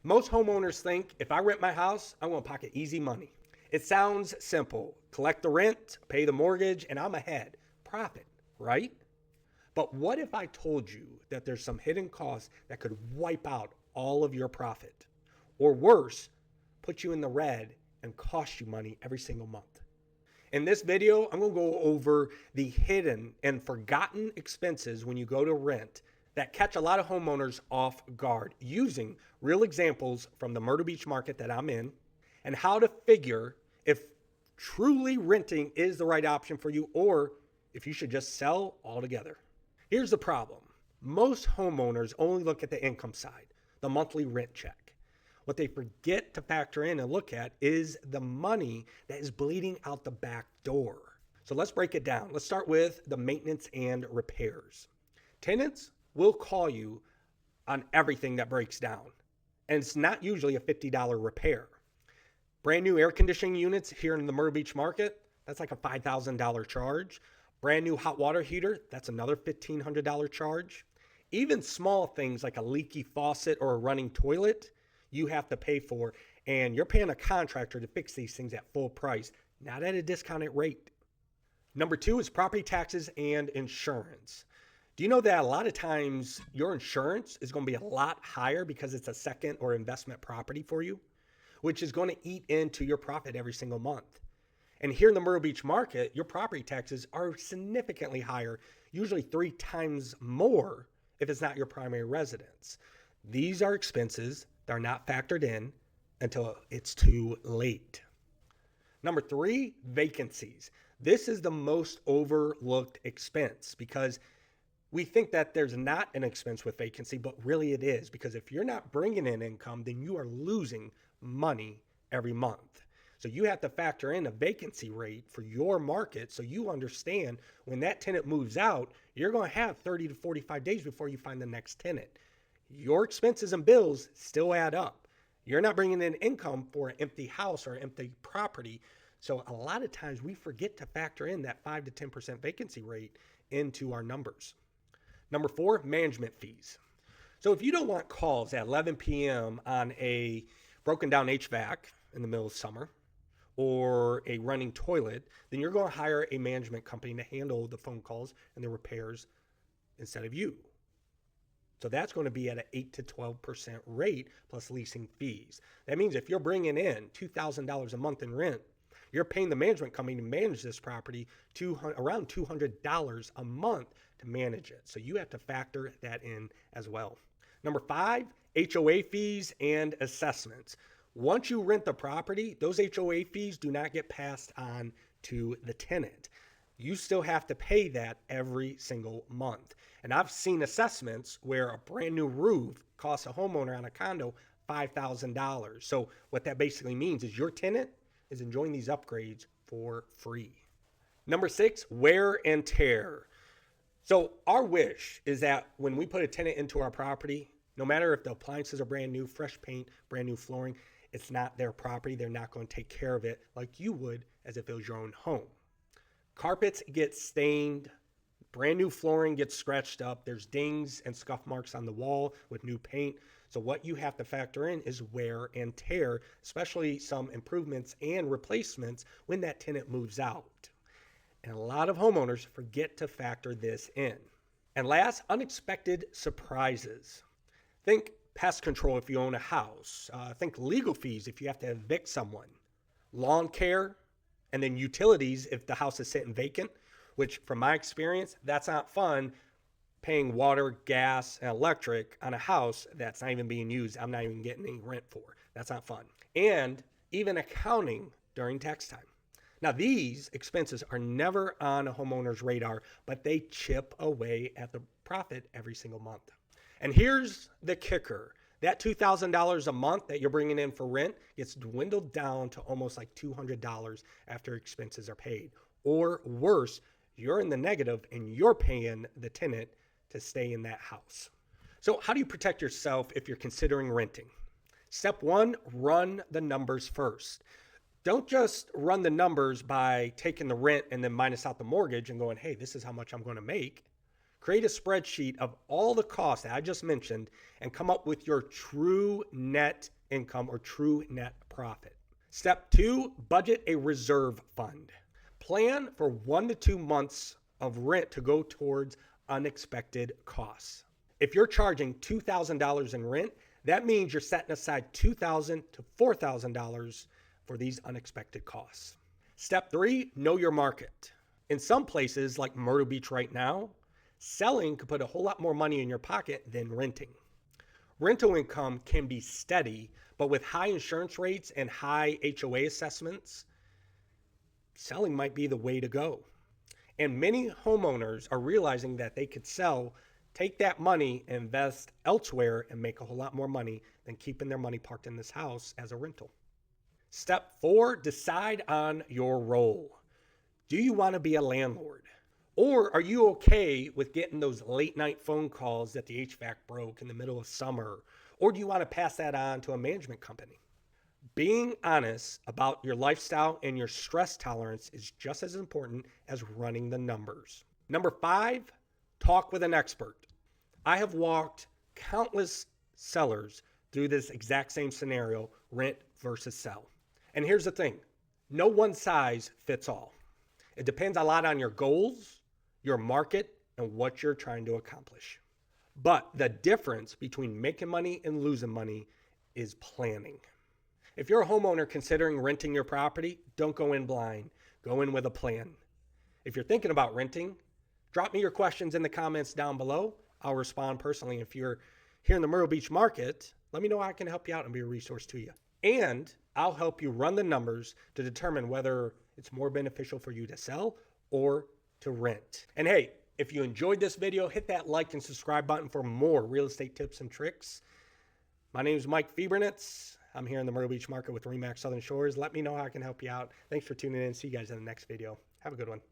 Most homeowners think if I rent my house, I'm going to pocket easy money. It sounds simple. Collect the rent, pay the mortgage, and I'm ahead. Profit, right? But what if I told you that there's some hidden costs that could wipe out all of your profit? Or worse, put you in the red and cost you money every single month. In this video, I'm going to go over the hidden and forgotten expenses when you go to rent that catch a lot of homeowners off guard, using real examples from the Myrtle Beach market that I'm in, and how to figure if truly renting is the right option for you or if you should just sell altogether. Here's the problem. Most homeowners only look at the income side, the monthly rent check. What they forget to factor in and look at is the money that is bleeding out the back door. So let's break it down. Let's start with the maintenance and repairs. Tenants will call you on everything that breaks down, and it's not usually a $50 repair. Brand new air conditioning units here in the Myrtle Beach market, that's like a $5,000 charge. Brand new hot water heater, that's another $1,500 charge. Even small things like a leaky faucet or a running toilet, you have to pay for, and you're paying a contractor to fix these things at full price, not at a discounted rate. Number two is property taxes and insurance. Do you know that a lot of times your insurance is going to be a lot higher because it's a second or investment property for you, which is going to eat into your profit every single month? And here in the Myrtle Beach market, your property taxes are significantly higher, usually 3 times more if it's not your primary residence. These are expenses that are not factored in until it's too late. Number 3, vacancies. This is the most overlooked expense because we think that there's not an expense with vacancy, but really it is, because if you're not bringing in income, then you are losing money every month. So you have to factor in a vacancy rate for your market so you understand when that tenant moves out, you're going to have 30 to 45 days before you find the next tenant. Your expenses and bills still add up. You're not bringing in income for an empty house or an empty property. So a lot of times we forget to factor in that 5 to 10% vacancy rate into our numbers. Number 4, management fees. So if you don't want calls at 11 p.m. on a broken down HVAC in the middle of summer or a running toilet, then you're going to hire a management company to handle the phone calls and the repairs instead of you. So that's going to be at an 8 to 12% rate plus leasing fees. That means if you're bringing in $2,000 a month in rent, you're paying the management company to manage this property around $200 a month to manage it. So you have to factor that in as well. Number 5, HOA fees and assessments. Once you rent the property, those HOA fees do not get passed on to the tenant. You still have to pay that every single month. And I've seen assessments where a brand new roof costs a homeowner on a condo $5,000. So what that basically means is your tenant is enjoying these upgrades for free. Number 6, wear and tear. So our wish is that when we put a tenant into our property, no matter if the appliances are brand new, fresh paint, brand new flooring, it's not their property. They're not going to take care of it like you would as if it was your own home. Carpets get stained, brand new flooring gets scratched up, there's dings and scuff marks on the wall with new paint. So what you have to factor in is wear and tear, especially some improvements and replacements when that tenant moves out. And a lot of homeowners forget to factor this in. And last, unexpected surprises. Think pest control if you own a house. Think legal fees if you have to evict someone. Lawn care, and then utilities if the house is sitting vacant, which from my experience, that's not fun, paying water, gas, and electric on a house that's not even being used. I'm not even getting any rent for. That's not fun. And even accounting during tax time. Now, these expenses are never on a homeowner's radar, but they chip away at the profit every single month. And here's the kicker. That $2,000 a month that you're bringing in for rent gets dwindled down to almost like $200 after expenses are paid. Or worse, you're in the negative and you're paying the tenant to stay in that house. So how do you protect yourself if you're considering renting? Step 1, run the numbers first. Don't just run the numbers by taking the rent and then minus out the mortgage and going, hey, this is how much I'm going to make. Create a spreadsheet of all the costs that I just mentioned and come up with your true net income or true net profit. Step 2, budget a reserve fund. Plan for 1 to 2 months of rent to go towards unexpected costs. If you're charging $2,000 in rent, that means you're setting aside $2,000 to $4,000 for these unexpected costs. Step 3, know your market. In some places like Myrtle Beach right now, selling could put a whole lot more money in your pocket than renting. Rental income can be steady, but with high insurance rates and high HOA assessments, selling might be the way to go. And many homeowners are realizing that they could sell, take that money, invest elsewhere, and make a whole lot more money than keeping their money parked in this house as a rental. Step 4, decide on your role. Do you want to be a landlord? Or are you okay with getting those late night phone calls that the HVAC broke in the middle of summer? Or do you want to pass that on to a management company? Being honest about your lifestyle and your stress tolerance is just as important as running the numbers. Number 5, talk with an expert. I have walked countless sellers through this exact same scenario, rent versus sell. And here's the thing, no one size fits all. It depends a lot on your goals, your market, and what you're trying to accomplish. But the difference between making money and losing money is planning. If you're a homeowner considering renting your property, don't go in blind. Go in with a plan. If you're thinking about renting, drop me your questions in the comments down below. I'll respond personally. If you're here in the Myrtle Beach market, let me know how I can help you out and be a resource to you. And I'll help you run the numbers to determine whether it's more beneficial for you to sell or to rent. And hey, if you enjoyed this video, hit that like and subscribe button for more real estate tips and tricks. My name is Mike Fiebernitz. I'm here in the Myrtle Beach market with RE/MAX Southern Shores. Let me know how I can help you out. Thanks for tuning in. See you guys in the next video. Have a good one.